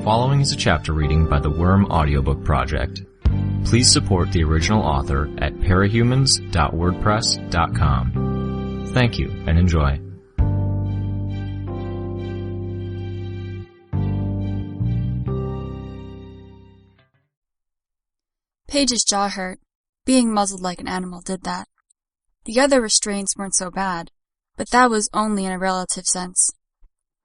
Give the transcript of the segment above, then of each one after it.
following is a chapter reading by the Worm Audiobook Project. Please support the original author at parahumans.wordpress.com. Thank you and enjoy. Paige's jaw hurt. Being muzzled like an animal did that. The other restraints weren't so bad, but that was only in a relative sense.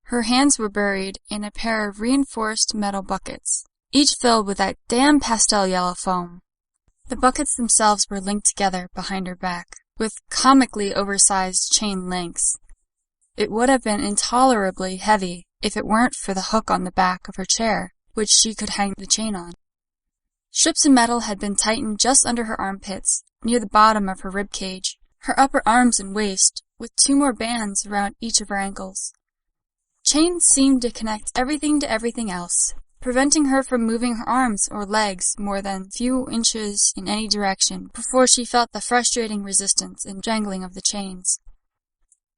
Her hands were buried in a pair of reinforced metal buckets, each filled with that damn pastel yellow foam. The buckets themselves were linked together behind her back, with comically oversized chain links. It would have been intolerably heavy if it weren't for the hook on the back of her chair, which she could hang the chain on. Strips of metal had been tightened just under her armpits, near the bottom of her rib cage, her upper arms and waist, with 2 more bands around each of her ankles. Chains seemed to connect everything to everything else, preventing her from moving her arms or legs more than a few inches in any direction before she felt the frustrating resistance and jangling of the chains.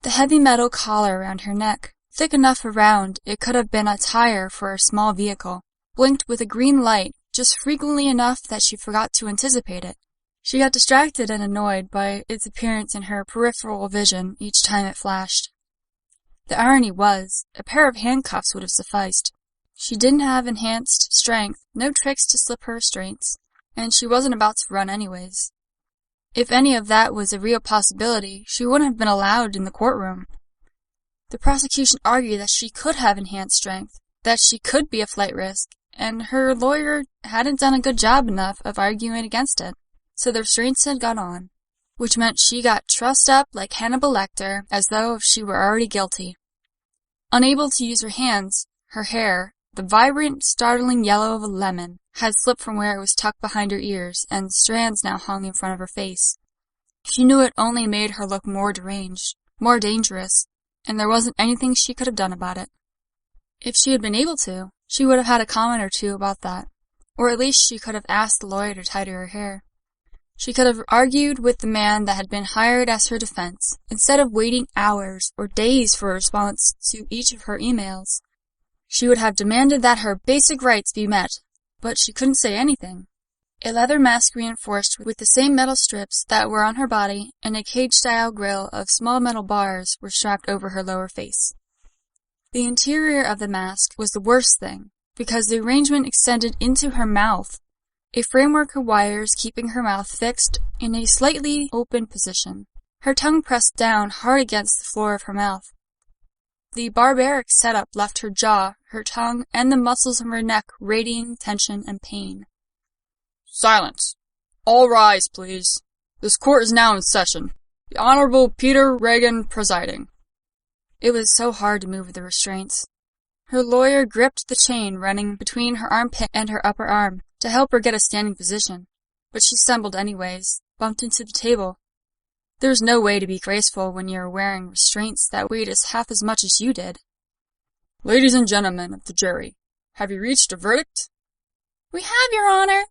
The heavy metal collar around her neck, thick enough around it could have been a tire for a small vehicle, blinked with a green light just frequently enough that she forgot to anticipate it. She got distracted and annoyed by its appearance in her peripheral vision each time it flashed. The irony was, a pair of handcuffs would have sufficed. She didn't have enhanced strength, no tricks to slip her restraints, and she wasn't about to run anyways. If any of that was a real possibility, she wouldn't have been allowed in the courtroom. The prosecution argued that she could have enhanced strength, that she could be a flight risk, and her lawyer hadn't done a good job enough of arguing against it, so the restraints had gone on, which meant she got trussed up like Hannibal Lecter as though she were already guilty. Unable to use her hands, her hair, the vibrant, startling yellow of a lemon, had slipped from where it was tucked behind her ears, and strands now hung in front of her face. She knew it only made her look more deranged, more dangerous, and there wasn't anything she could have done about it. If she had been able to, she would have had a comment or two about that, or at least she could have asked the lawyer to tidy her hair. She could have argued with the man that had been hired as her defense, instead of waiting hours or days for a response to each of her emails. She would have demanded that her basic rights be met, but she couldn't say anything. A leather mask reinforced with the same metal strips that were on her body and a cage-style grill of small metal bars were strapped over her lower face. The interior of the mask was the worst thing, because the arrangement extended into her mouth, a framework of wires keeping her mouth fixed in a slightly open position, her tongue pressed down hard against the floor of her mouth. The barbaric setup left her jaw, her tongue, and the muscles of her neck radiating tension and pain. Silence! All rise, please. This court is now in session. The Honorable Peter Reagan presiding. It was so hard to move the restraints. Her lawyer gripped the chain running between her armpit and her upper arm to help her get a standing position, but she stumbled anyways, bumped into the table. There was no way to be graceful when you were wearing restraints that weighed half as much as you did. Ladies and gentlemen of the jury, have you reached a verdict? We have, Your Honor.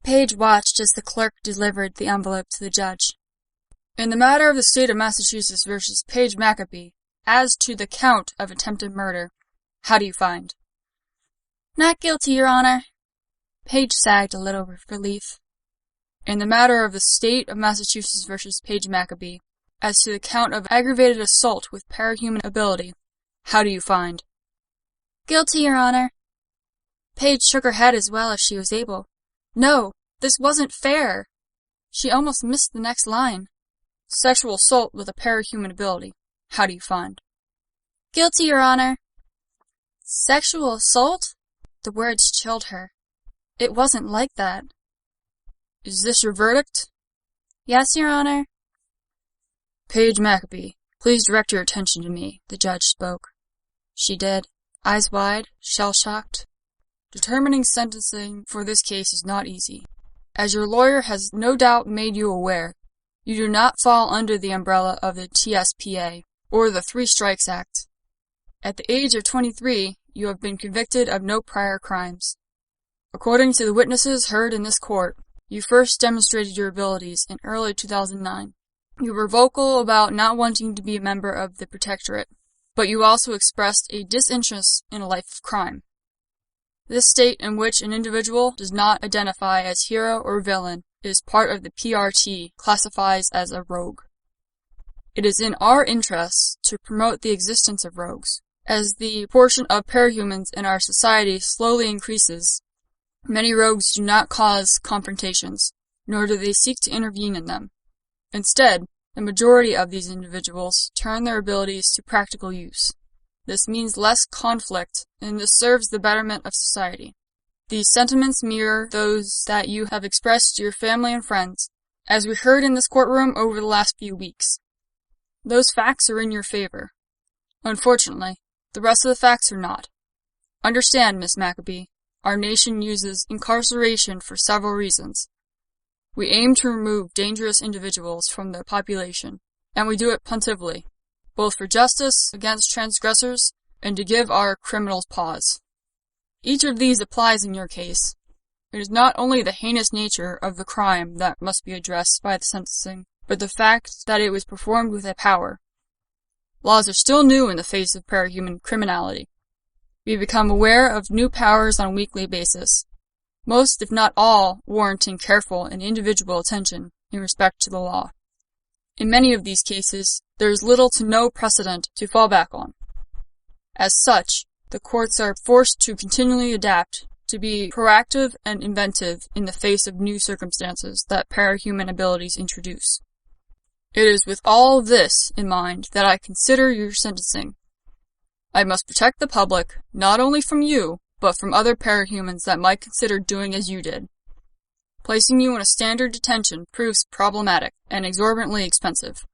Paige watched as the clerk delivered the envelope to the judge. In the matter of the state of Massachusetts versus Paige Maccabee, as to the count of attempted murder, how do you find? Not guilty, Your Honor. Paige sagged a little with relief. In the matter of the state of Massachusetts versus Paige Maccabee, as to the count of aggravated assault with parahuman ability, how do you find? Guilty, Your Honor. Paige shook her head as well as she was able. No, this wasn't fair. She almost missed the next line. Sexual assault with a parahuman ability, how do you find? Guilty, Your Honor. Sexual assault? The words chilled her. It wasn't like that. Is this your verdict? Yes, Your Honor. Paige Maccabee, please direct your attention to me, the judge spoke. She did, eyes wide, shell-shocked. Determining sentencing for this case is not easy. As your lawyer has no doubt made you aware, you do not fall under the umbrella of the TSPA or the 3 Strikes Act. At the age of 23, you have been convicted of no prior crimes. According to the witnesses heard in this court, you first demonstrated your abilities in early 2009. You were vocal about not wanting to be a member of the Protectorate, but you also expressed a disinterest in a life of crime. This state in which an individual does not identify as hero or villain is part of the PRT, classifies as a rogue. It is in our interests to promote the existence of rogues. As the portion of parahumans in our society slowly increases, many rogues do not cause confrontations, nor do they seek to intervene in them. Instead, the majority of these individuals turn their abilities to practical use. This means less conflict, and this serves the betterment of society. These sentiments mirror those that you have expressed to your family and friends, as we heard in this courtroom over the last few weeks. Those facts are in your favor. Unfortunately, the rest of the facts are not. Understand, Miss Maccabee, our nation uses incarceration for several reasons. We aim to remove dangerous individuals from the population, and we do it punitively, both for justice against transgressors and to give our criminals pause. Each of these applies in your case. It is not only the heinous nature of the crime that must be addressed by the sentencing, but the fact that it was performed with a power. Laws are still new in the face of parahuman criminality. We become aware of new powers on a weekly basis, most, if not all, warranting careful and individual attention in respect to the law. In many of these cases, there is little to no precedent to fall back on. As such, the courts are forced to continually adapt, to be proactive and inventive in the face of new circumstances that parahuman abilities introduce. It is with all this in mind that I consider your sentencing. I must protect the public, not only from you, but from other parahumans that might consider doing as you did. Placing you in a standard detention proves problematic and exorbitantly expensive.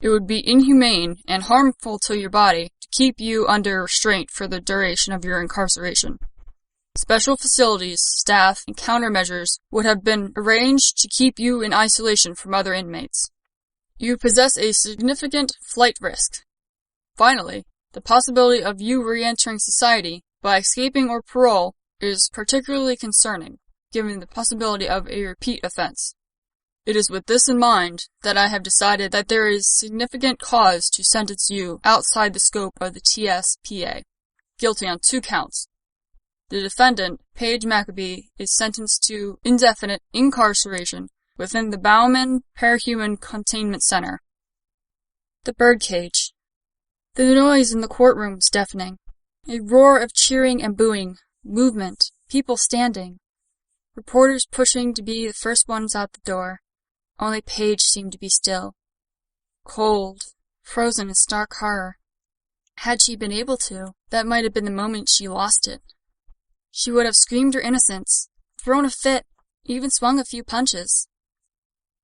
It would be inhumane and harmful to your body to keep you under restraint for the duration of your incarceration. Special facilities, staff, and countermeasures would have been arranged to keep you in isolation from other inmates. You possess a significant flight risk. Finally, the possibility of you re-entering society by escaping or parole is particularly concerning, given the possibility of a repeat offense. It is with this in mind that I have decided that there is significant cause to sentence you outside the scope of the TSPA, guilty on 2 counts. The defendant, Paige Maccabee, is sentenced to indefinite incarceration within the Bauman Parahuman Containment Center. The birdcage. The noise in the courtroom was deafening. A roar of cheering and booing, movement, people standing, reporters pushing to be the first ones out the door. Only Paige seemed to be still. Cold, frozen in stark horror. Had she been able to, that might have been the moment she lost it. She would have screamed her innocence, thrown a fit, even swung a few punches.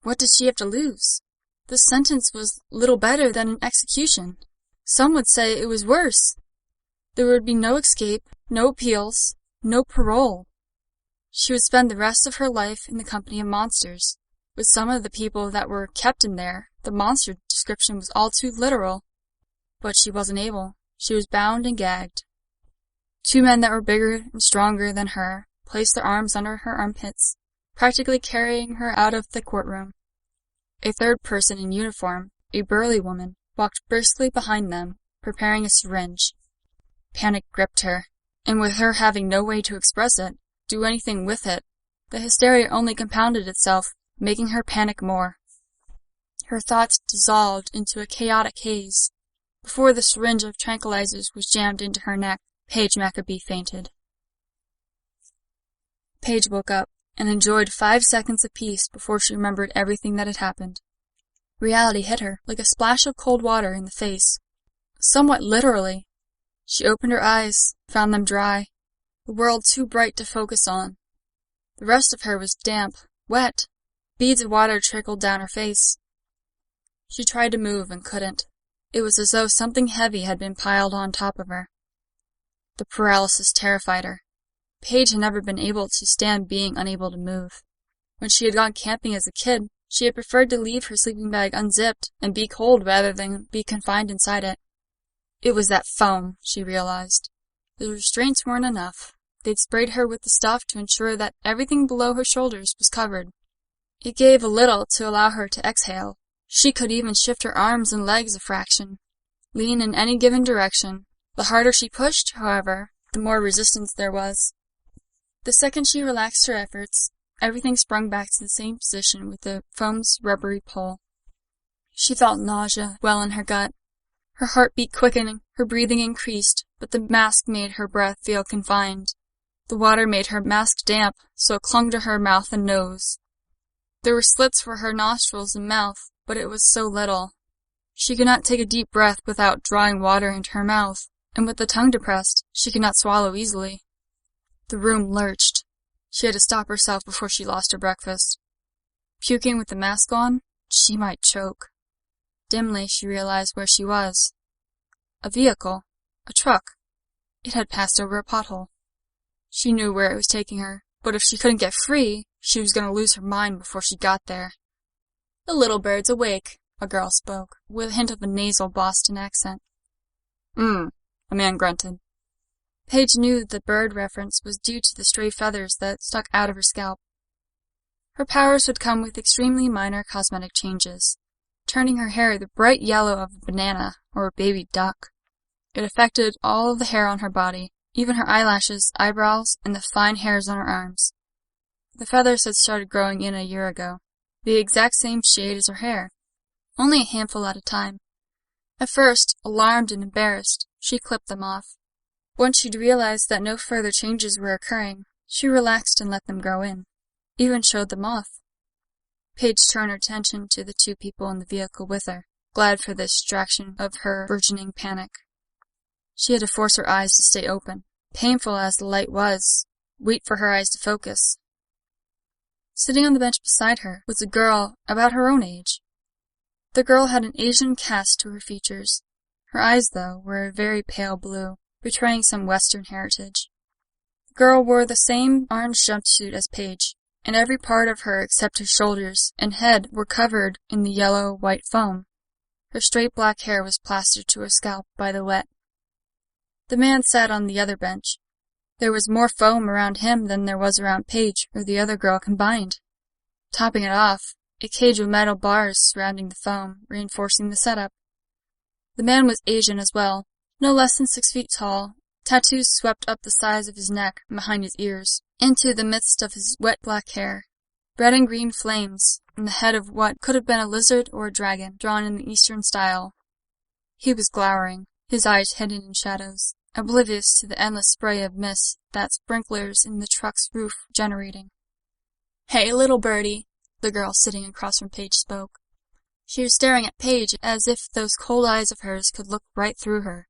What did she have to lose? This sentence was little better than an execution. Some would say it was worse. There would be no escape, no appeals, no parole. She would spend the rest of her life in the company of monsters. With some of the people that were kept in there, the monster description was all too literal. But she wasn't able. She was bound and gagged. 2 men that were bigger and stronger than her placed their arms under her armpits, practically carrying her out of the courtroom. A third person in uniform, a burly woman, walked briskly behind them, preparing a syringe. Panic gripped her, and with her having no way to express it, do anything with it, the hysteria only compounded itself, making her panic more. Her thoughts dissolved into a chaotic haze. Before the syringe of tranquilizers was jammed into her neck, Paige Maccabee fainted. Paige woke up and enjoyed 5 seconds of peace before she remembered everything that had happened. Reality hit her like a splash of cold water in the face. Somewhat literally. She opened her eyes, found them dry, the world too bright to focus on. The rest of her was damp, wet. Beads of water trickled down her face. She tried to move and couldn't. It was as though something heavy had been piled on top of her. The paralysis terrified her. Paige had never been able to stand being unable to move. When she had gone camping as a kid, she had preferred to leave her sleeping bag unzipped and be cold rather than be confined inside it. It was that foam, she realized. The restraints weren't enough. They'd sprayed her with the stuff to ensure that everything below her shoulders was covered. It gave a little to allow her to exhale. She could even shift her arms and legs a fraction, lean in any given direction. The harder she pushed, however, the more resistance there was. The second she relaxed her efforts, everything sprung back to the same position with the foam's rubbery pull. She felt nausea well in her gut. Her heartbeat quickened, her breathing increased, but the mask made her breath feel confined. The water made her mask damp, so it clung to her mouth and nose. There were slits for her nostrils and mouth, but it was so little. She could not take a deep breath without drawing water into her mouth, and with the tongue depressed, she could not swallow easily. The room lurched. She had to stop herself before she lost her breakfast. Puking with the mask on, she might choke. Dimly, she realized where she was. A vehicle. A truck. It had passed over a pothole. She knew where it was taking her, but if she couldn't get free, she was going to lose her mind before she got there. "The little bird's awake," a girl spoke, with a hint of a nasal Boston accent. A man grunted. Paige knew the bird reference was due to the stray feathers that stuck out of her scalp. Her powers would come with extremely minor cosmetic changes, turning her hair the bright yellow of a banana or a baby duck. It affected all of the hair on her body, even her eyelashes, eyebrows, and the fine hairs on her arms. The feathers had started growing in a year ago, the exact same shade as her hair, only a handful at a time. At first, alarmed and embarrassed, she clipped them off. Once she'd realized that no further changes were occurring, she relaxed and let them grow in, even showed them off. Paige turned her attention to the two people in the vehicle with her, glad for the distraction of her burgeoning panic. She had to force her eyes to stay open, painful as the light was, wait for her eyes to focus. Sitting on the bench beside her was a girl about her own age. The girl had an Asian cast to her features. Her eyes, though, were a very pale blue, betraying some Western heritage. The girl wore the same orange jumpsuit as Paige, and every part of her except her shoulders and head were covered in the yellow-white foam. Her straight black hair was plastered to her scalp by the wet. The man sat on the other bench. There was more foam around him than there was around Paige or the other girl combined. Topping it off, a cage with metal bars surrounding the foam, reinforcing the setup. The man was Asian as well, no less than 6 feet tall. Tattoos swept up the sides of his neck and behind his ears, into the midst of his wet black hair. Red and green flames, and the head of what could have been a lizard or a dragon, drawn in the Eastern style. He was glowering, his eyes hidden in shadows, oblivious to the endless spray of mist that sprinklers in the truck's roof were generating. "Hey, little birdie," the girl sitting across from Paige spoke. She was staring at Paige as if those cold eyes of hers could look right through her.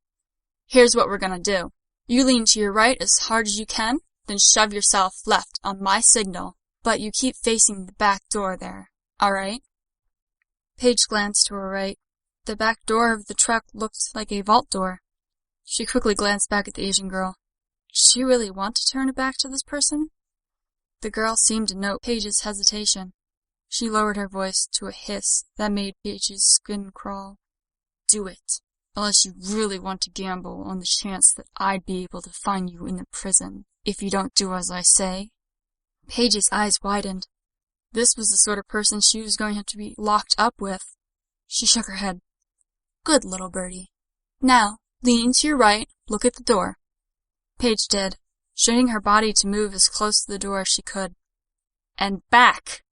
"Here's what we're gonna do. You lean to your right as hard as you can, then shove yourself left on my signal, but you keep facing the back door there, all right?" Paige glanced to her right. The back door of the truck looked like a vault door. She quickly glanced back at the Asian girl. Did she really want to turn it back to this person? The girl seemed to note Paige's hesitation. She lowered her voice to a hiss that made Paige's skin crawl. "Do it, unless you really want to gamble on the chance that I'd be able to find you in the prison if you don't do as I say." Paige's eyes widened. This was the sort of person she was going to have to be locked up with. She shook her head. "Good little birdie. Now, lean to your right, look at the door." Paige did, straining her body to move as close to the door as she could. "And back!"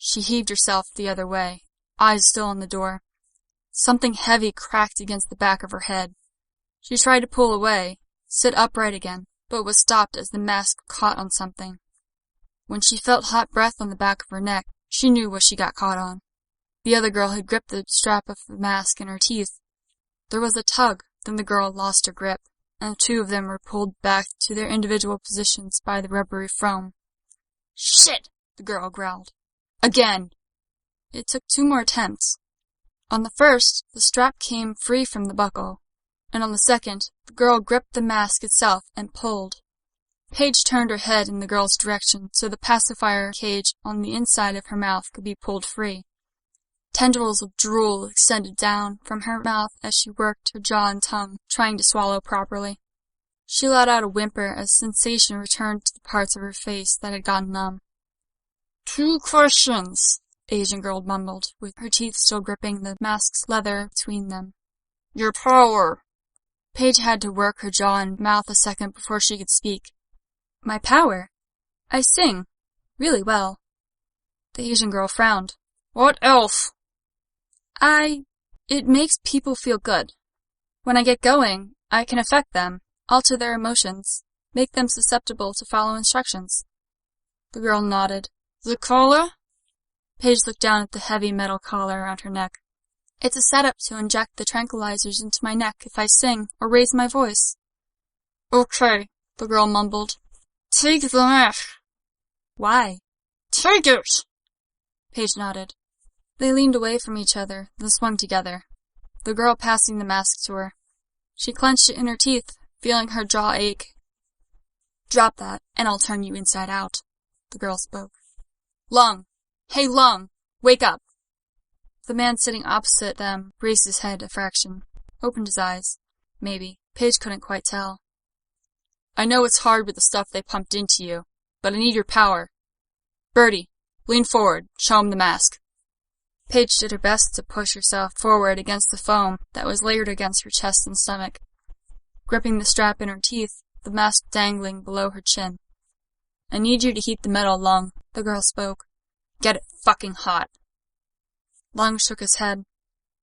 She heaved herself the other way, eyes still on the door. Something heavy cracked against the back of her head. She tried to pull away, sit upright again, but was stopped as the mask caught on something. When she felt hot breath on the back of her neck, she knew what she got caught on. The other girl had gripped the strap of the mask in her teeth. There was a tug, then the girl lost her grip, and the two of them were pulled back to their individual positions by the rubbery foam. "Shit!" the girl growled. "Again!" It took 2 more attempts. On the first, the strap came free from the buckle, and on the second, the girl gripped the mask itself and pulled. Paige turned her head in the girl's direction so the pacifier cage on the inside of her mouth could be pulled free. Tendrils of drool extended down from her mouth as she worked her jaw and tongue, trying to swallow properly. She let out a whimper as sensation returned to the parts of her face that had gone numb. "2 questions," the Asian girl mumbled, with her teeth still gripping the mask's leather between them. "Your power." Paige had to work her jaw and mouth a second before she could speak. "My power?" I sing. Really well. The Asian girl frowned. What else? It makes people feel good. When I get going, I can affect them, alter their emotions, make them susceptible to follow instructions. The girl nodded. The collar? Paige looked down at the heavy metal collar around her neck. It's a setup to inject the tranquilizers into my neck if I sing or raise my voice. Okay, the girl mumbled. Take the mask. Why? Take it! Paige nodded. They leaned away from each other, then swung together, the girl passing the mask to her. She clenched it in her teeth, feeling her jaw ache. Drop that, and I'll turn you inside out, the girl spoke. Lung! Hey, Lung! Wake up! The man sitting opposite them raised his head a fraction, opened his eyes. Maybe. Paige couldn't quite tell. I know it's hard with the stuff they pumped into you, but I need your power. Birdie, lean forward, show him the mask. Paige did her best to push herself forward against the foam that was layered against her chest and stomach, gripping the strap in her teeth, the mask dangling below her chin. I need you to heat the metal, Lung, the girl spoke. Get it fucking hot. Lung shook his head.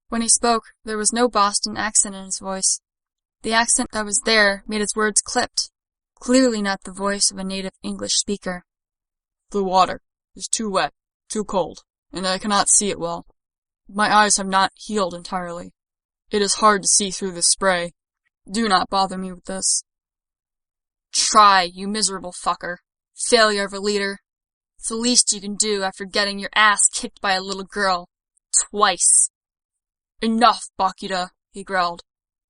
When he spoke, there was no Boston accent in his voice. The accent that was there made his words clipped, clearly not the voice of a native English speaker. The water is too wet, too cold, and I cannot see it well. My eyes have not healed entirely. It is hard to see through this spray. Do not bother me with this. Try, you miserable fucker. Failure of a leader. It's the least you can do after getting your ass kicked by a little girl. Twice. Enough, Bakura, he growled.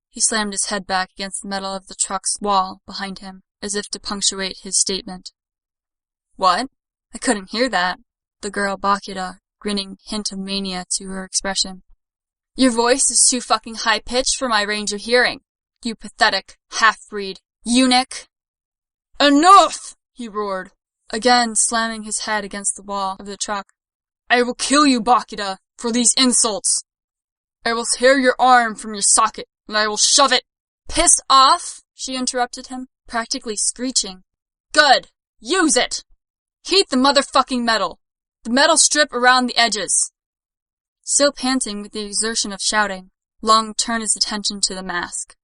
He slammed his head back against the metal of the truck's wall behind him, as if to punctuate his statement. What? I couldn't hear that. The girl Bakura, grinning hint of mania to her expression. Your voice is too fucking high-pitched for my range of hearing. You pathetic half-breed eunuch. Enough! He roared, again slamming his head against the wall of the truck. I will kill you, Bakura, for these insults. I will tear your arm from your socket, and I will shove it. Piss off, she interrupted him, practically screeching. Good! Use it! Heat the motherfucking metal! The metal strip around the edges! Still panting with the exertion of shouting, Lung turned his attention to the mask.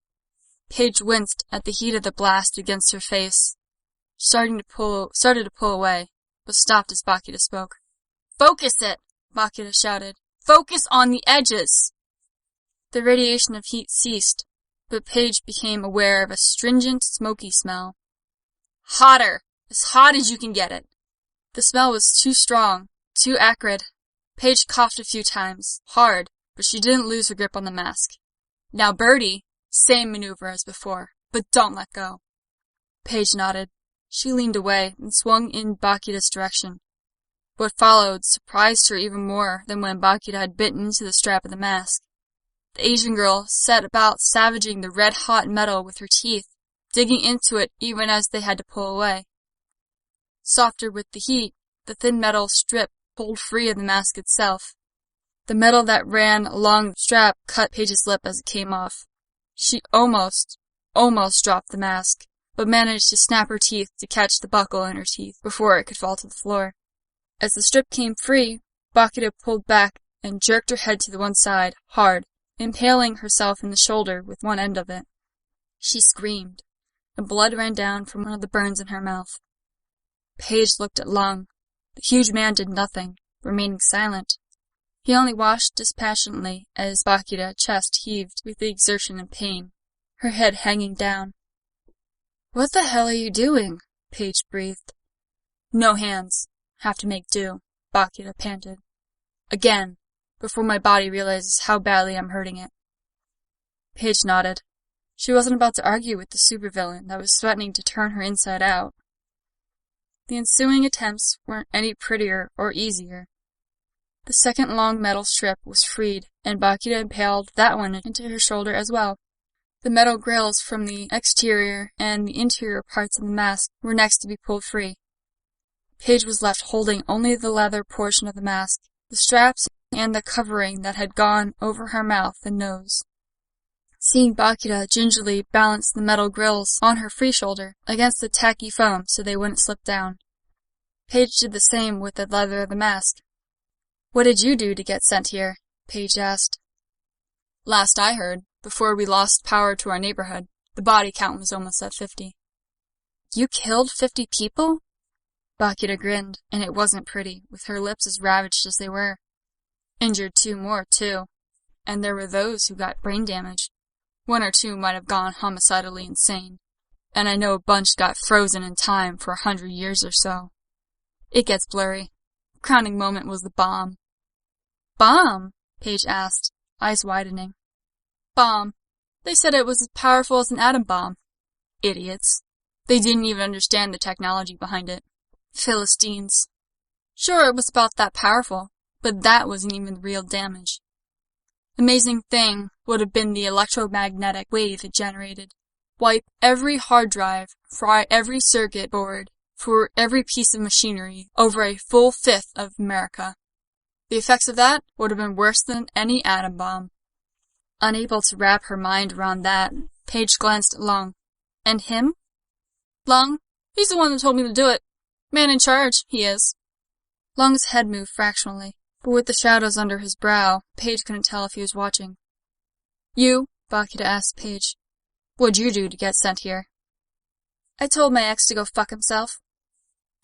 Paige winced at the heat of the blast against her face, started to pull away, but stopped as Bakura spoke. Focus it! Bakura shouted. Focus on the edges! The radiation of heat ceased, but Paige became aware of a stringent, smoky smell. Hotter! As hot as you can get it! The smell was too strong, too acrid. Paige coughed a few times, hard, but she didn't lose her grip on the mask. Now, Birdie, same maneuver as before, but don't let go. Paige nodded. She leaned away and swung in Bakura's direction. What followed surprised her even more than when Bakura had bitten into the strap of the mask. The Asian girl set about savaging the red-hot metal with her teeth, digging into it even as they had to pull away. Softer with the heat, the thin metal strip pulled free of the mask itself. The metal that ran along the strap cut Paige's lip as it came off. She almost dropped the mask, but managed to snap her teeth to catch the buckle in her teeth before it could fall to the floor. As the strip came free, Bakura pulled back and jerked her head to the one side, hard, impaling herself in the shoulder with one end of it. She screamed, and blood ran down from one of the burns in her mouth. Paige looked at Lung. The huge man did nothing, remaining silent. He only watched dispassionately as Bakura's chest heaved with the exertion and pain, her head hanging down. What the hell are you doing? Paige breathed. No hands. Have to make do, Bakura panted. Again, before my body realizes how badly I'm hurting it. Paige nodded. She wasn't about to argue with the supervillain that was threatening to turn her inside out. The ensuing attempts weren't any prettier or easier. The second long metal strip was freed, and Bakura impaled that one into her shoulder as well. The metal grills from the exterior and the interior parts of the mask were next to be pulled free. Paige was left holding only the leather portion of the mask, the straps, and the covering that had gone over her mouth and nose. Seeing Bakura gingerly balance the metal grills on her free shoulder against the tacky foam so they wouldn't slip down, Paige did the same with the leather of the mask. "What did you do to get sent here?" Paige asked. "Last I heard, before we lost power to our neighborhood, the body count was almost at 50. "You killed 50 people?" Bakita grinned, and it wasn't pretty, with her lips as ravaged as they were. "Injured 2 more, too. And there were those who got brain damage. 1 or 2 might have gone homicidally insane. And I know a bunch got frozen in time for 100 years or so. It gets blurry. The crowning moment was the bomb." "Bomb?" Paige asked, eyes widening. "Bomb. They said it was as powerful as an atom bomb. Idiots. They didn't even understand the technology behind it. Philistines. Sure, it was about that powerful, but that wasn't even the real damage. The amazing thing would have been the electromagnetic wave it generated. Wipe every hard drive, fry every circuit board, for every piece of machinery over a full fifth of America. The effects of that would have been worse than any atom bomb." Unable to wrap her mind around that, Paige glanced at Lung. "And him?" "Lung? He's the one that told me to do it. Man in charge, he is." Lung's head moved fractionally, but with the shadows under his brow, Paige couldn't tell if he was watching. "You?" Bakita asked Paige. "What'd you do to get sent here?" "I told my ex to go fuck himself."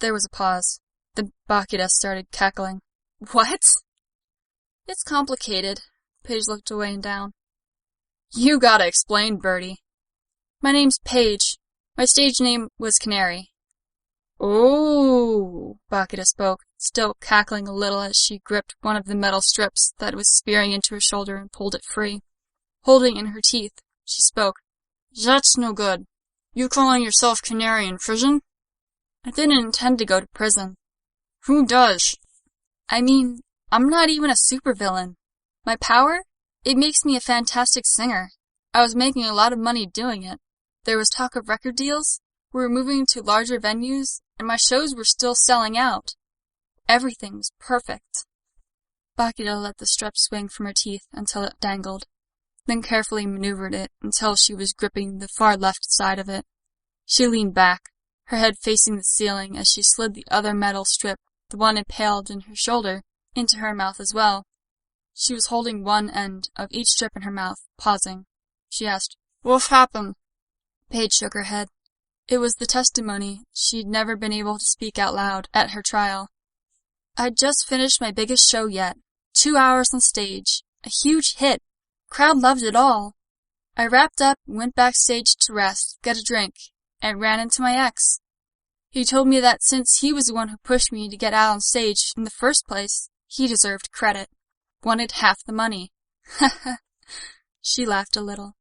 There was a pause. Then Bakita started cackling. "What?" "It's complicated." Paige looked away and down. "You gotta explain, Bertie." "My name's Paige. My stage name was Canary." "Oh," Bakita spoke, still cackling a little as she gripped one of the metal strips that was spearing into her shoulder and pulled it free. Holding it in her teeth, she spoke. "That's no good. You calling yourself Canary in prison?" "I didn't intend to go to prison." "Who does?" "I mean, I'm not even a supervillain. My power? It makes me a fantastic singer. I was making a lot of money doing it. There was talk of record deals. We were moving to larger venues, and my shows were still selling out. Everything was perfect." Bakita let the strip swing from her teeth until it dangled, then carefully maneuvered it until she was gripping the far left side of it. She leaned back, her head facing the ceiling as she slid the other metal strip, the one impaled in her shoulder, into her mouth as well. She was holding one end of each strip in her mouth, pausing. She asked, "What happened?" Paige shook her head. It was the testimony she'd never been able to speak out loud at her trial. "I'd just finished my biggest show yet. 2 hours on stage. A huge hit. Crowd loved it all. I wrapped up, went backstage to rest, get a drink, and ran into my ex. He told me that since he was the one who pushed me to get out on stage in the first place, he deserved credit. Wanted half the money." She laughed a little.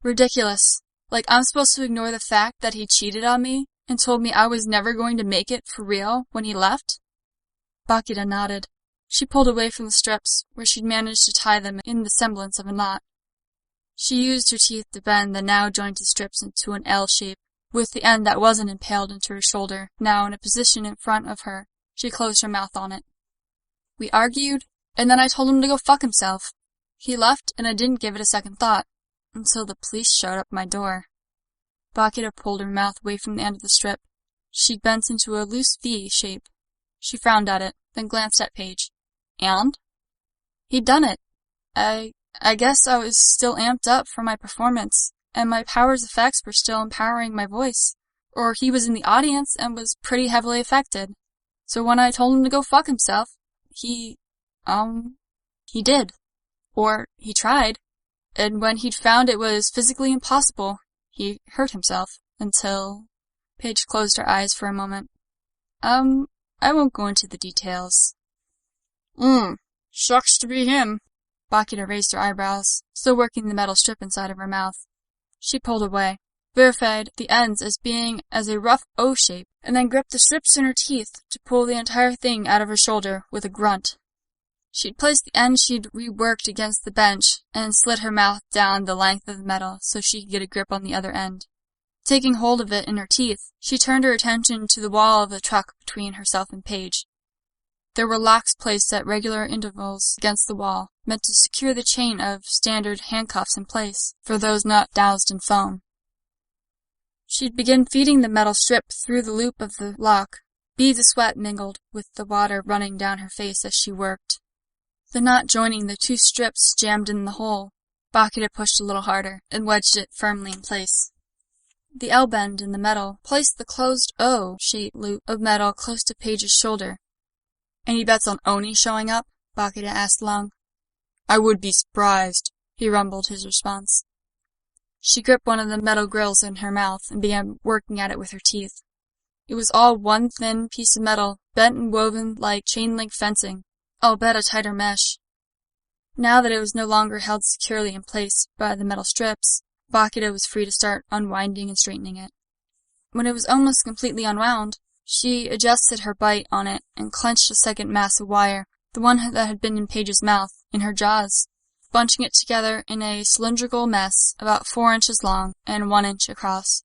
"Ridiculous. Like I'm supposed to ignore the fact that he cheated on me and told me I was never going to make it for real when he left?" Bakita nodded. She pulled away from the strips, where she'd managed to tie them in the semblance of a knot. She used her teeth to bend the now jointed strips into an L shape, with the end that wasn't impaled into her shoulder, now in a position in front of her. She closed her mouth on it. "We argued, and then I told him to go fuck himself. He left, and I didn't give it a second thought, until the police showed up at my door." Bakita pulled her mouth away from the end of the strip. She bent into a loose V shape. She frowned at it, then glanced at Paige. "And?" "He'd done it. I guess I was still amped up for my performance, and my power's effects were still empowering my voice. Or he was in the audience and was pretty heavily affected. So when I told him to go fuck himself, he did. Or he tried. And when he'd found it was physically impossible, he hurt himself, until—" Paige closed her eyes for a moment. I won't go into the details." Sucks to be him." Bakita raised her eyebrows, still working the metal strip inside of her mouth. She pulled away, verified the ends as being as a rough O shape, and then gripped the strips in her teeth to pull the entire thing out of her shoulder with a grunt. She'd placed the end she'd reworked against the bench and slid her mouth down the length of the metal so she could get a grip on the other end. Taking hold of it in her teeth, she turned her attention to the wall of the truck between herself and Paige. There were locks placed at regular intervals against the wall, meant to secure the chain of standard handcuffs in place for those not doused in foam. She'd begin feeding the metal strip through the loop of the lock, Beads of sweat mingled with the water running down her face as she worked. The knot joining the two strips jammed in the hole. Bakita pushed a little harder and wedged it firmly in place. The L-bend in the metal placed the closed O-shaped loop of metal close to Paige's shoulder. "Any bets on Oni showing up?" Bakita asked Long. "I would be surprised," he rumbled his response. She gripped one of the metal grills in her mouth and began working at it with her teeth. It was all one thin piece of metal, bent and woven like chain-link fencing, I'll bet a tighter mesh. Now that it was no longer held securely in place by the metal strips, Bakita was free to start unwinding and straightening it. When it was almost completely unwound, she adjusted her bite on it and clenched a second mass of wire, the one that had been in Paige's mouth, in her jaws, bunching it together in a cylindrical mess about 4 inches long and 1 inch across.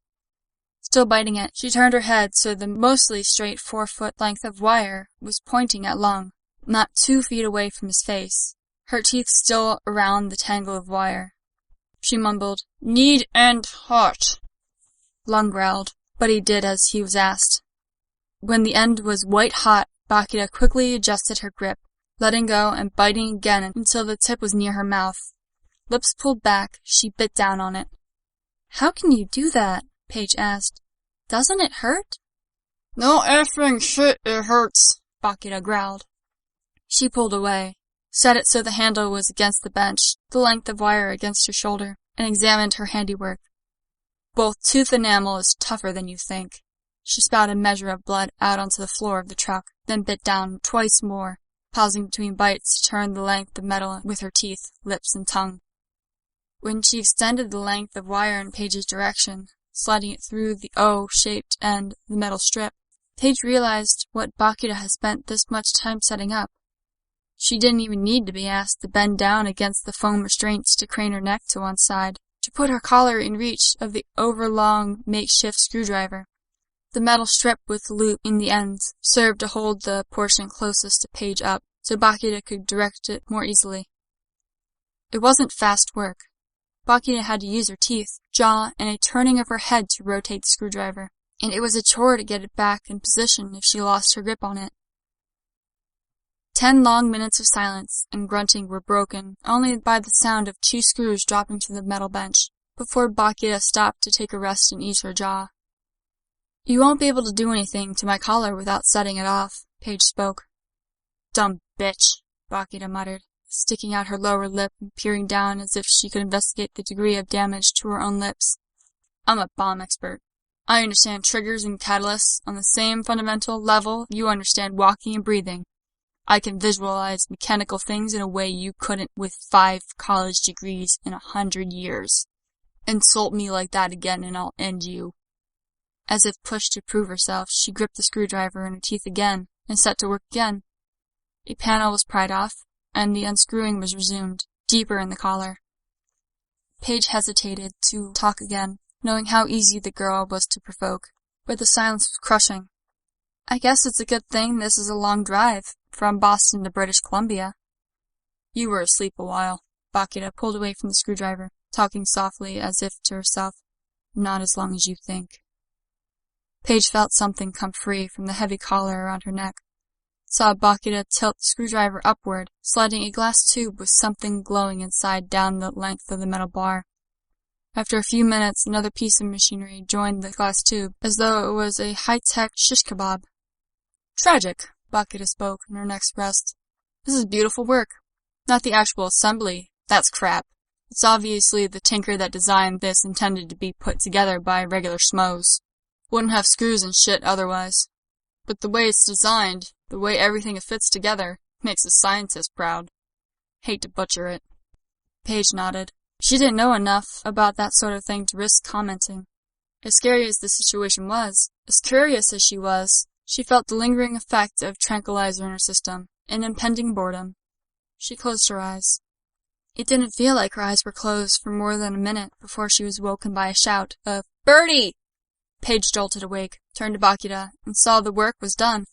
Still biting it, she turned her head so the mostly straight 4-foot length of wire was pointing at Long, not 2 feet away from his face, her teeth still around the tangle of wire. She mumbled, "Need and hot." Long growled, but he did as he was asked. When the end was white-hot, Bakita quickly adjusted her grip, letting go and biting again until the tip was near her mouth. Lips pulled back, she bit down on it. "How can you do that?" Paige asked. "Doesn't it hurt?" "No effing shit, it hurts," Bakita growled. She pulled away, set it so the handle was against the bench, the length of wire against her shoulder, and examined her handiwork. "Both tooth enamel is tougher than you think." She spat a measure of blood out onto the floor of the truck, then bit down twice more, pausing between bites to turn the length of metal with her teeth, lips, and tongue. When she extended the length of wire in Paige's direction, sliding it through the O-shaped end of the metal strip, Paige realized what Bakita had spent this much time setting up. She didn't even need to be asked to bend down against the foam restraints to crane her neck to one side, to put her collar in reach of the overlong makeshift screwdriver. The metal strip with the loop in the ends served to hold the portion closest to Paige up, so Bakita could direct it more easily. It wasn't fast work. Bakita had to use her teeth, jaw, and a turning of her head to rotate the screwdriver, and it was a chore to get it back in position if she lost her grip on it. 10 long minutes of silence and grunting were broken only by the sound of 2 screws dropping to the metal bench, before Bakita stopped to take a rest and ease her jaw. "You won't be able to do anything to my collar without setting it off," Paige spoke. "Dumb bitch," Bakita muttered, sticking out her lower lip and peering down as if she could investigate the degree of damage to her own lips. "I'm a bomb expert. I understand triggers and catalysts on the same fundamental level you understand walking and breathing. I can visualize mechanical things in a way you couldn't with 5 college degrees in 100 years. Insult me like that again and I'll end you." As if pushed to prove herself, she gripped the screwdriver in her teeth again and set to work again. A panel was pried off, and the unscrewing was resumed, deeper in the collar. Paige hesitated to talk again, knowing how easy the girl was to provoke, but the silence was crushing. "I guess it's a good thing this is a long drive, from Boston to British Columbia." "You were asleep a while." Bakita pulled away from the screwdriver, talking softly as if to herself. "Not as long as you think." Paige felt something come free from the heavy collar around her neck, saw Bakita tilt the screwdriver upward, sliding a glass tube with something glowing inside down the length of the metal bar. After a few minutes, another piece of machinery joined the glass tube, as though it was a high-tech shish kebab. "Tragic," Bakita spoke in her next rest. "This is beautiful work. Not the actual assembly. That's crap. It's obviously the tinker that designed this intended to be put together by regular schmoes. Wouldn't have screws and shit otherwise. But the way it's designed, the way everything fits together, makes a scientist proud. Hate to butcher it." Paige nodded. She didn't know enough about that sort of thing to risk commenting. As scary as the situation was, as curious as she was, she felt the lingering effect of tranquilizer in her system, an impending boredom. She closed her eyes. It didn't feel like her eyes were closed for more than a minute before she was woken by a shout of, "Birdie!" Paige jolted awake, turned to Bakita, and saw the work was done.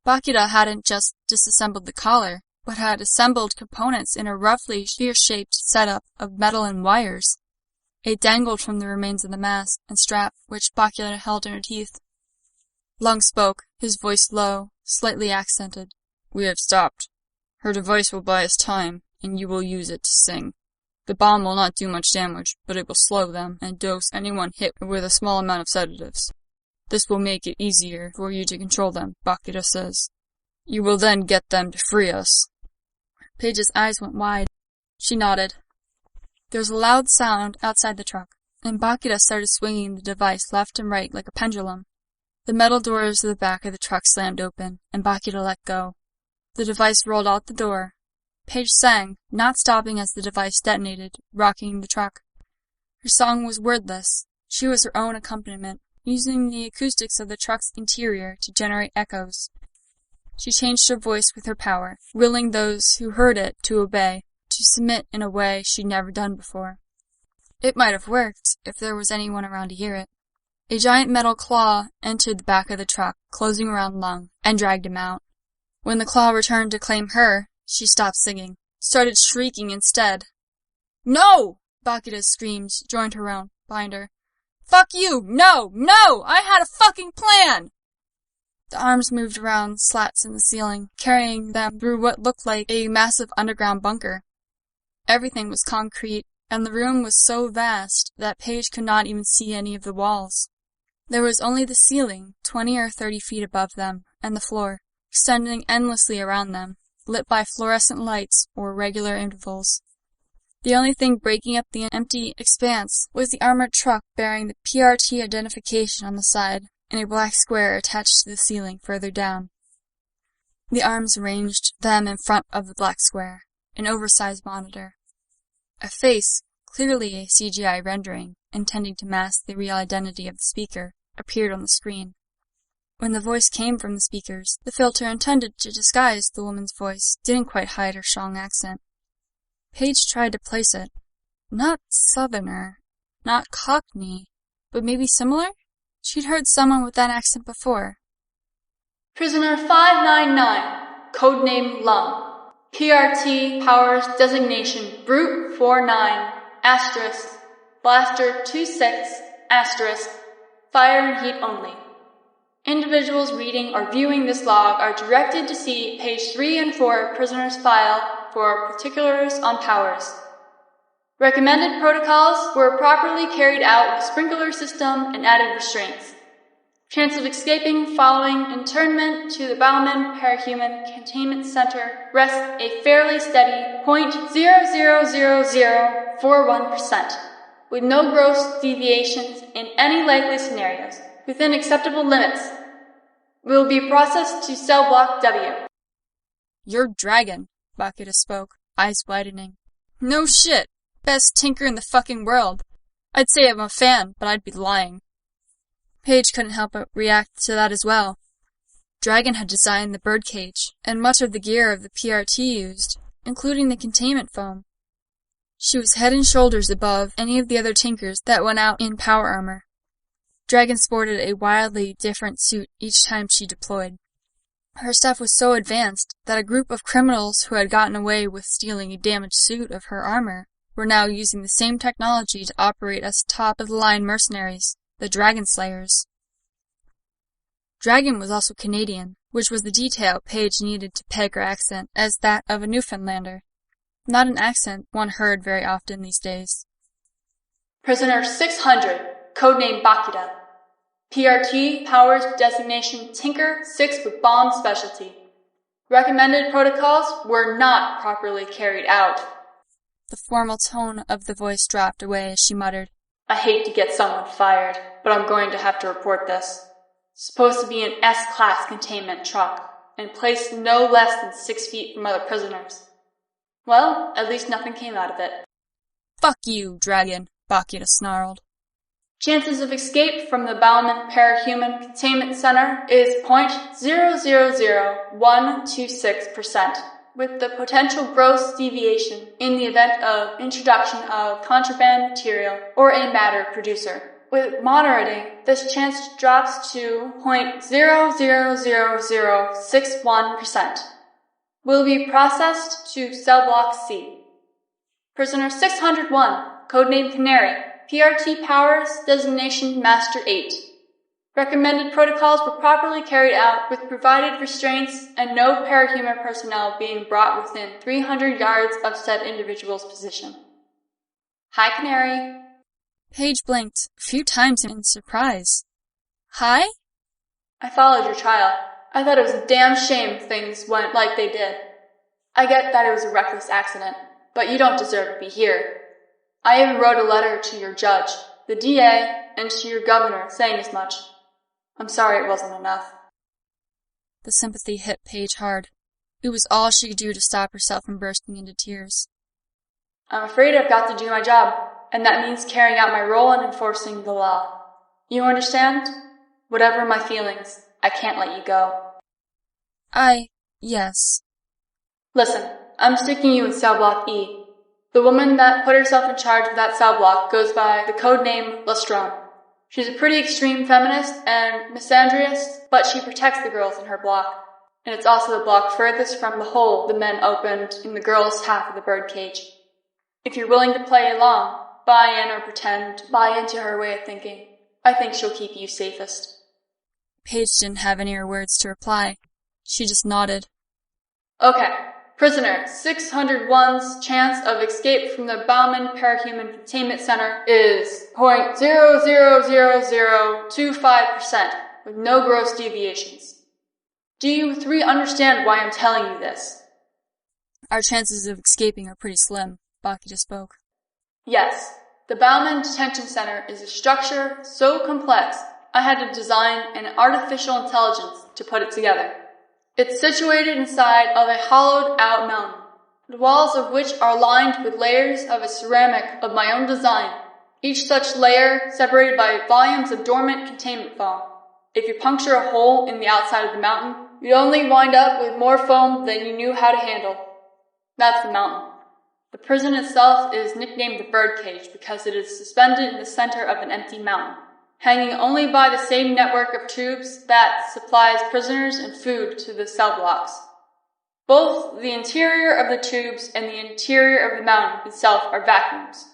Bakita hadn't just disassembled the collar, but had assembled components in a roughly sphere-shaped setup of metal and wires. It dangled from the remains of the mask and strap which Bakita held in her teeth. Lung spoke, his voice low, slightly accented. We have stopped. Her device will buy us time, and you will use it to sing. The bomb will not do much damage, but it will slow them and dose anyone hit with a small amount of sedatives. This will make it easier for you to control them, Bakita says. You will then get them to free us. Paige's eyes went wide. She nodded. There was a loud sound outside the truck, and Bakita started swinging the device left and right like a pendulum. The metal doors of the back of the truck slammed open, and Bakita let go. The device rolled out the door. Paige sang, not stopping as the device detonated, rocking the truck. Her song was wordless. She was her own accompaniment, using the acoustics of the truck's interior to generate echoes. She changed her voice with her power, willing those who heard it to obey, to submit in a way she'd never done before. It might have worked if there was anyone around to hear it. A giant metal claw entered the back of the truck, closing around Lung, and dragged him out. When the claw returned to claim her, she stopped singing, started shrieking instead. No! Bakita screamed, joined her own, behind her. Fuck you! No! No! I had a fucking plan! The arms moved around slats in the ceiling, carrying them through what looked like a massive underground bunker. Everything was concrete, and the room was so vast that Paige could not even see any of the walls. There was only the ceiling, 20 or 30 feet above them, and the floor, extending endlessly around them, lit by fluorescent lights or regular intervals. The only thing breaking up the empty expanse was the armored truck bearing the PRT identification on the side, and a black square attached to the ceiling further down. The arms arranged them in front of the black square, an oversized monitor. A face, clearly a CGI rendering, intending to mask the real identity of the speaker, appeared on the screen. When the voice came from the speakers, the filter intended to disguise the woman's voice didn't quite hide her strong accent. Paige tried to place it. Not Southerner, not Cockney, but maybe similar? She'd heard someone with that accent before. Prisoner 599, codename Lung. PRT powers designation Brute 49, asterisk, Blaster 26, asterisk, fire and heat only. Individuals reading or viewing this log are directed to see page 3 and 4 prisoner's file for particulars on powers. Recommended protocols were properly carried out with sprinkler system and added restraints. Chance of escaping following internment to the Bauman Parahuman Containment Center rests a fairly steady 0.000041%, with no gross deviations in any likely scenarios, within acceptable limits. Will be processed to cell block W. You're Dragon, Bakita spoke, eyes widening. No shit! Best tinker in the fucking world. I'd say I'm a fan, but I'd be lying. Paige couldn't help but react to that as well. Dragon had designed the birdcage, and much of the gear of the PRT used, including the containment foam. She was head and shoulders above any of the other tinkers that went out in power armor. Dragon sported a wildly different suit each time she deployed. Her stuff was so advanced that a group of criminals who had gotten away with stealing a damaged suit of her armor were now using the same technology to operate as top-of-the-line mercenaries, the Dragon Slayers. Dragon was also Canadian, which was the detail Paige needed to peg her accent as that of a Newfoundlander. Not an accent one heard very often these days. Prisoner 600, codename Bakita. PRT powers designation Tinker 6 with bomb specialty. Recommended protocols were not properly carried out. The formal tone of the voice dropped away as she muttered, I hate to get someone fired, but I'm going to have to report this. Supposed to be an S-class containment truck, and placed no less than 6 feet from other prisoners. Well, at least nothing came out of it. Fuck you, Dragon, Bakita snarled. Chances of escape from the Bauman Parahuman Containment Center is 0.000126%, with the potential gross deviation in the event of introduction of contraband material or a matter producer. With moderating, this chance drops to 0.000061%. Will be processed to cell block C. Prisoner 601, codename Canary, PRT powers designation Master 8. Recommended protocols were properly carried out with provided restraints and no parahuman personnel being brought within 300 yards of said individual's position. Hi, Canary. Paige blinked a few times in surprise. Hi? I followed your trial. I thought it was a damn shame things went like they did. I get that it was a reckless accident, but you don't deserve to be here. I even wrote a letter to your judge, the DA, and to your governor saying as much. I'm sorry it wasn't enough. The sympathy hit Paige hard. It was all she could do to stop herself from bursting into tears. I'm afraid I've got to do my job, and that means carrying out my role in enforcing the law. You understand? Whatever my feelings, I can't let you go. Yes. Listen, I'm sticking you in cell block E. The woman that put herself in charge of that cell block goes by the code name Lestrone. She's a pretty extreme feminist and misandrist, but she protects the girls in her block. And it's also the block furthest from the hole the men opened in the girls' half of the birdcage. If you're willing to play along, buy in or pretend to buy into her way of thinking, I think she'll keep you safest. Paige didn't have any words to reply. She just nodded. Okay. Prisoner 601's chance of escape from the Bauman Parahuman Containment Center is 0.00025% with no gross deviations. Do you three understand why I'm telling you this? Our chances of escaping are pretty slim, Bakita spoke. Yes. The Bauman Detention Center is a structure so complex I had to design an artificial intelligence to put it together. It's situated inside of a hollowed-out mountain, the walls of which are lined with layers of a ceramic of my own design, each such layer separated by volumes of dormant containment foam. If you puncture a hole in the outside of the mountain, you'd only wind up with more foam than you knew how to handle. That's the mountain. The prison itself is nicknamed the birdcage because it is suspended in the center of an empty mountain, hanging only by the same network of tubes that supplies prisoners and food to the cell blocks. Both the interior of the tubes and the interior of the mountain itself are vacuums.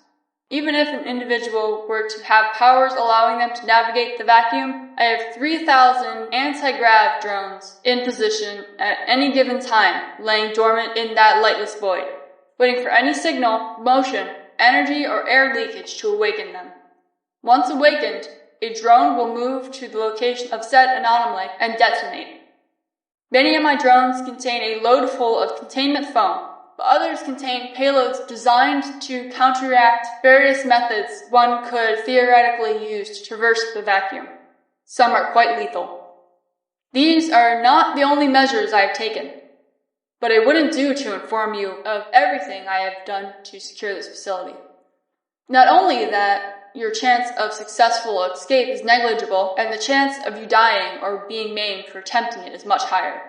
Even if an individual were to have powers allowing them to navigate the vacuum, I have 3,000 anti-grav drones in position at any given time, laying dormant in that lightless void, waiting for any signal, motion, energy, or air leakage to awaken them. Once awakened, a drone will move to the location of said anomaly and detonate. Many of my drones contain a load full of containment foam, but others contain payloads designed to counteract various methods one could theoretically use to traverse the vacuum. Some are quite lethal. These are not the only measures I have taken, but it wouldn't do to inform you of everything I have done to secure this facility. Not only that, your chance of successful escape is negligible, and the chance of you dying or being maimed for attempting it is much higher.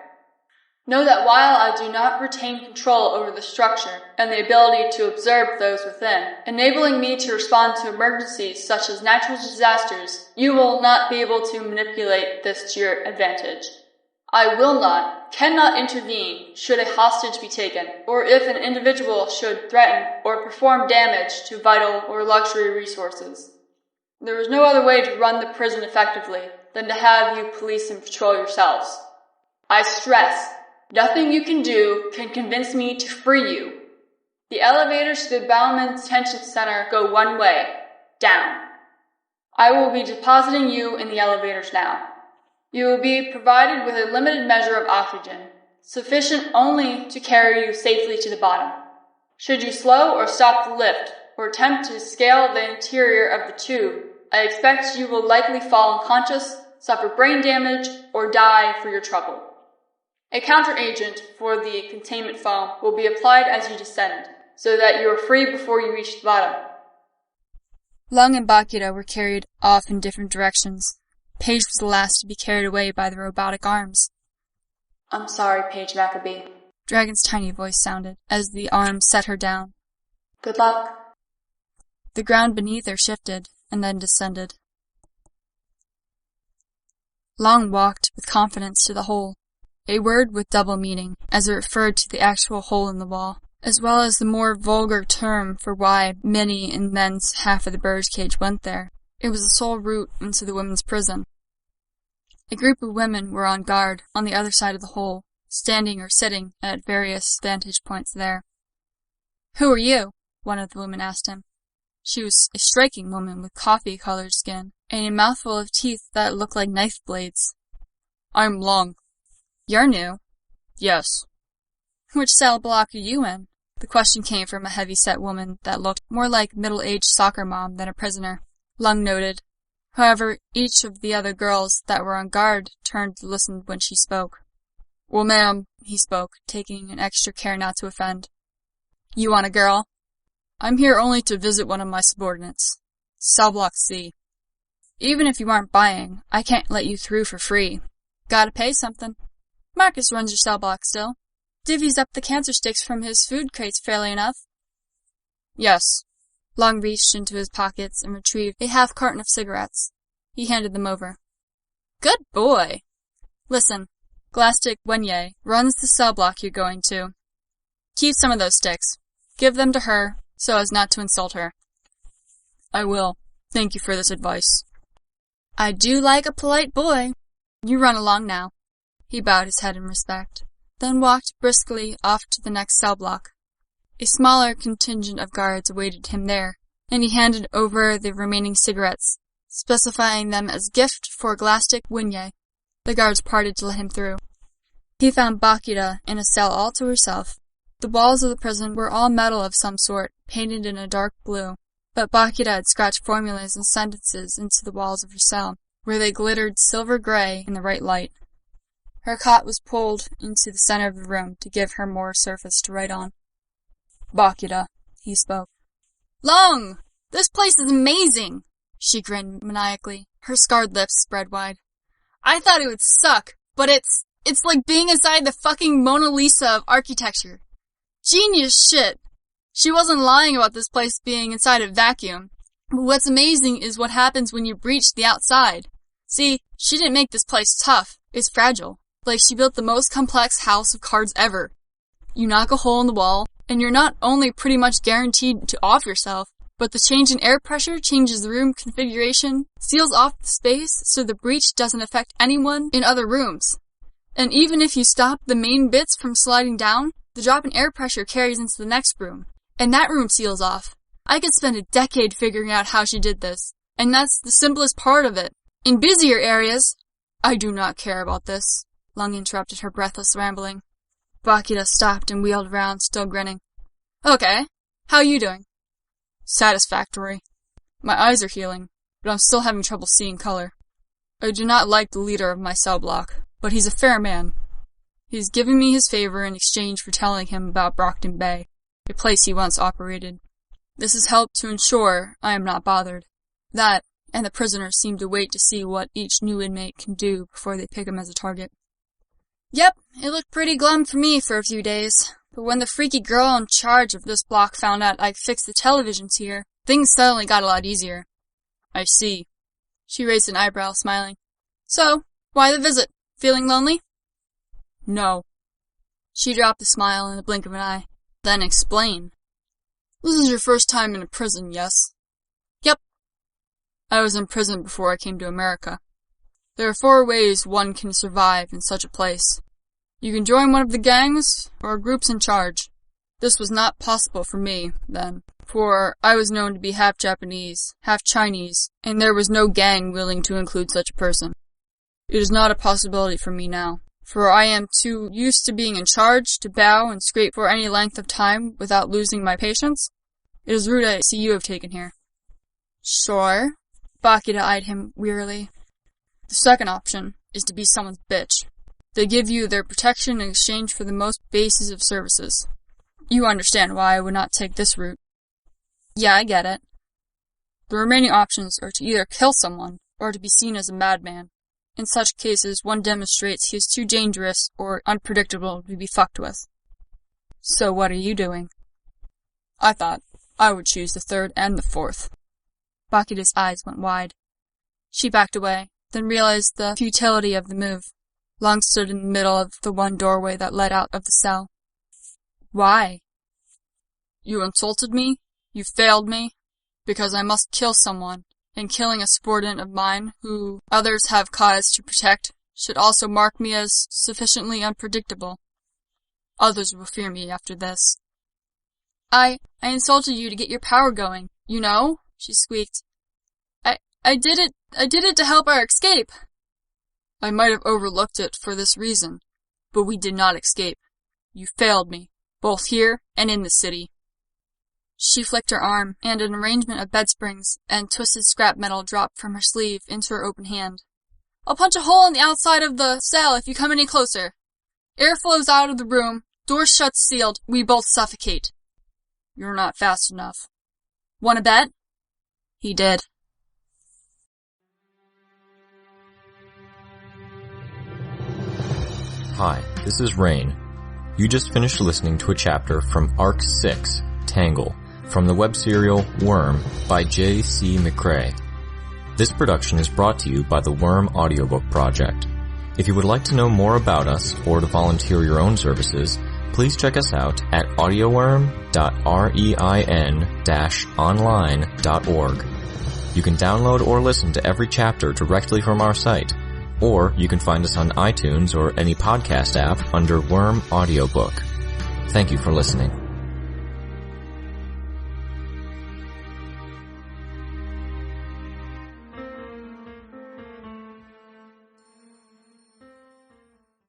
Know that while I do not retain control over the structure and the ability to observe those within, enabling me to respond to emergencies such as natural disasters, you will not be able to manipulate this to your advantage. I will not, cannot intervene should a hostage be taken, or if an individual should threaten or perform damage to vital or luxury resources. There is no other way to run the prison effectively than to have you police and patrol yourselves. I stress, nothing you can do can convince me to free you. The elevators to the Bauman Detention Center go one way, down. I will be depositing you in the elevators now. You will be provided with a limited measure of oxygen, sufficient only to carry you safely to the bottom. Should you slow or stop the lift, or attempt to scale the interior of the tube, I expect you will likely fall unconscious, suffer brain damage, or die for your trouble. A counteragent for the containment foam will be applied as you descend, so that you are free before you reach the bottom. Lung and Bakita were carried off in different directions. Paige was the last to be carried away by the robotic arms. I'm sorry, Paige Maccabee. Dragon's tiny voice sounded, as the arms set her down. Good luck. The ground beneath her shifted, and then descended. Long walked with confidence to the hole, a word with double meaning, as it referred to the actual hole in the wall, as well as the more vulgar term for why many in men's half of the birdcage went there. It was the sole route into the women's prison. A group of women were on guard on the other side of the hole, standing or sitting at various vantage points there. "Who are you?" one of the women asked him. She was a striking woman with coffee-colored skin and a mouthful of teeth that looked like knife blades. "I'm Long." "You're new?" "Yes." "Which cell block are you in?" The question came from a heavy-set woman that looked more like a middle-aged soccer mom than a prisoner. Lung noted. However, each of the other girls that were on guard turned to listen when she spoke. "Well, ma'am," he spoke, taking an extra care not to offend. "You want a girl?" "I'm here only to visit one of my subordinates. Cell Block C." "Even if you aren't buying, I can't let you through for free. Gotta pay something. Marcus runs your cell block still. Divvies up the cancer sticks from his food crates fairly enough." "Yes." Long reached into his pockets and retrieved a half carton of cigarettes. He handed them over. "Good boy. Listen, Glastic Wenye runs the cell block you're going to. Keep some of those sticks. Give them to her, so as not to insult her." "I will. Thank you for this advice." "I do like a polite boy. You run along now." He bowed his head in respect, then walked briskly off to the next cell block. A smaller contingent of guards awaited him there, and he handed over the remaining cigarettes, specifying them as gift for Glastic Wenye. The guards parted to let him through. He found Bakira in a cell all to herself. The walls of the prison were all metal of some sort, painted in a dark blue, but Bakira had scratched formulas and sentences into the walls of her cell, where they glittered silver gray in the right light. Her cot was pulled into the center of the room to give her more surface to write on. "Bakira," he spoke. "Long! This place is amazing!" She grinned maniacally, her scarred lips spread wide. "I thought it would suck, but it's like being inside the fucking Mona Lisa of architecture. Genius shit. She wasn't lying about this place being inside a vacuum. But what's amazing is what happens when you breach the outside. See, she didn't make this place tough. It's fragile. Like she built the most complex house of cards ever. You knock a hole in the wall, and you're not only pretty much guaranteed to off yourself, but the change in air pressure changes the room configuration, seals off the space so the breach doesn't affect anyone in other rooms. And even if you stop the main bits from sliding down, the drop in air pressure carries into the next room, and that room seals off. I could spend a decade figuring out how she did this, and that's the simplest part of it. In busier areas—" "I do not care about this," Lung interrupted her breathless rambling. Bakira stopped and wheeled around, still grinning. "Okay, how are you doing?" "Satisfactory. My eyes are healing, but I'm still having trouble seeing color. I do not like the leader of my cell block, but he's a fair man. He's given me his favor in exchange for telling him about Brockton Bay, a place he once operated. This has helped to ensure I am not bothered. That, and the prisoners seem to wait to see what each new inmate can do before they pick him as a target." "Yep, it looked pretty glum for me for a few days. But when the freaky girl in charge of this block found out I fixed the televisions here, things suddenly got a lot easier." "I see." She raised an eyebrow, smiling. "So, why the visit? Feeling lonely?" "No." She dropped the smile in the blink of an eye. "Then explain. This is your first time in a prison, yes?" "Yep." "I was in prison before I came to America. There are 4 ways one can survive in such a place. You can join one of the gangs, or groups in charge. This was not possible for me, then, for I was known to be half Japanese, half Chinese, and there was no gang willing to include such a person. It is not a possibility for me now, for I am too used to being in charge to bow and scrape for any length of time without losing my patience. It is rude I see you have taken here." "Sure." Bakira eyed him wearily. "The second option is to be someone's bitch. They give you their protection in exchange for the most bases of services. You understand why I would not take this route." "Yeah, I get it." "The remaining options are to either kill someone, or to be seen as a madman. In such cases, one demonstrates he is too dangerous or unpredictable to be fucked with." "So what are you doing?" "I thought I would choose the third and the fourth." Bakira's eyes went wide. She backed away, then realized the futility of the move. Long stood in the middle of the one doorway that led out of the cell. "Why?" "You insulted me, you failed me, because I must kill someone, and killing a subordinate of mine who others have cause to protect should also mark me as sufficiently unpredictable. Others will fear me after this. I insulted you to get your power going, you know, she squeaked. I did it to help our escape. I might have overlooked it for this reason, but we did not escape. You failed me, both here and in the city. She flicked her arm, and an arrangement of bed springs and twisted scrap metal dropped from her sleeve into her open hand. I'll punch a hole in the outside of the cell if you come any closer. Air flows out of the room, door shuts sealed, we both suffocate. You're not fast enough. Want to bet? He did. Hi, this is Rain. You just finished listening to a chapter from Arc 6, Tangle, from the web serial Worm by J.C. McCrae. This production is brought to you by the Worm Audiobook Project. If you would like to know more about us or to volunteer your own services, please check us out at audioworm.rein-online.org. You can download or listen to every chapter directly from our site, or you can find us on iTunes or any podcast app under Worm Audiobook. Thank you for listening.